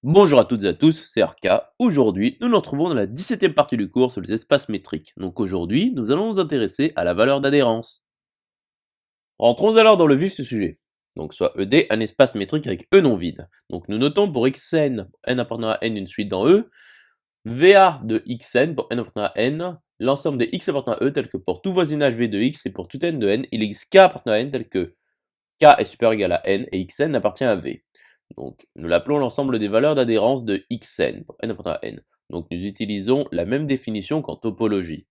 Bonjour à toutes et à tous, c'est Arca. Aujourd'hui, nous nous retrouvons dans la 17e partie du cours sur les espaces métriques. Donc aujourd'hui, nous allons nous intéresser à la valeur d'adhérence. Rentrons alors dans le vif du sujet. Donc soit ED, un espace métrique avec E non vide. Donc nous notons pour xn, n appartenant à n une suite dans E, VA de xn pour n appartenant à n, l'ensemble des x appartenant à E tel que pour tout voisinage V de x et pour tout n de n, il existe k appartenant à n tel que k est supérieur ou égal à n et xn appartient à V. Donc, nous l'appelons l'ensemble des valeurs d'adhérence de xn, pour n appartenant à n. Donc, nous utilisons la même définition qu'en topologie.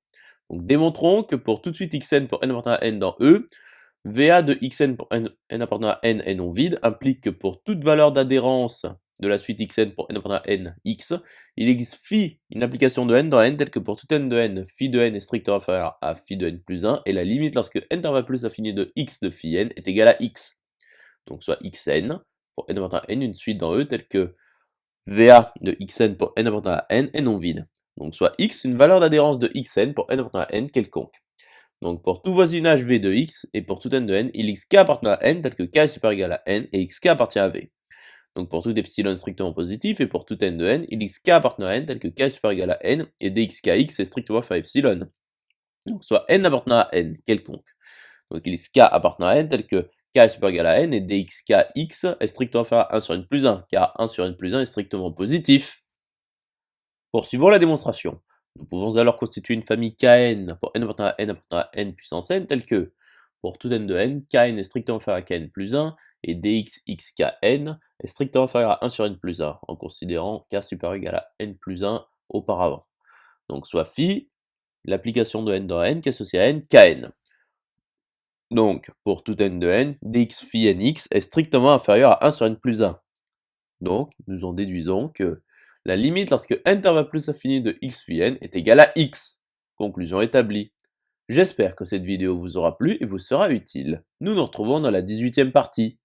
Donc, démontrons que pour toute suite xn pour n appartenant à n dans E, VA de xn pour n appartenant à n est non vide implique que pour toute valeur d'adhérence de la suite xn pour n appartenant à n, x, il existe phi, une application de n dans n telle que pour tout n de n, phi de n est strictement inférieur à phi de n plus 1, et la limite lorsque n va plus l'infini de x de phi n est égale à x. Donc soit xn, pour n appartenant à n, une suite dans E telle que VA de xn pour n appartenant à n est non vide. Donc soit x, une valeur d'adhérence de xn pour n appartenant à n quelconque. Donc pour tout voisinage V de x et pour tout n de n, il existe k appartenant à n tel que k est supérieur ou égal à n et xk appartient à V. Donc pour tout epsilon strictement positif et pour tout n de n, il existe k appartenant à n tel que k est supérieur ou égal à n et dxkx est strictement inférieur à epsilon. Donc soit n appartenant à n quelconque. Donc il existe k appartenant à n tel que k est supérieur ou égal à n et dxkx est strictement inférieur à 1 sur n plus 1, car 1 sur n plus 1 est strictement positif. Poursuivons la démonstration. Nous pouvons alors constituer une famille Kn pour n appartenant à n puissance n telle que, pour tout n de n, Kn est strictement inférieur à Kn plus 1 et dxxkn est strictement inférieur à 1 sur n plus 1, en considérant k supérieur ou égal à n plus 1 auparavant. Donc soit phi, l'application de n dans n qui est associée à n, Kn. Donc, pour tout n de n, dx phi nx est strictement inférieur à 1 sur n plus 1. Donc, nous en déduisons que la limite lorsque n va plus l'infini de x phi n est égale à x. Conclusion établie. J'espère que cette vidéo vous aura plu et vous sera utile. Nous nous retrouvons dans la 18e partie.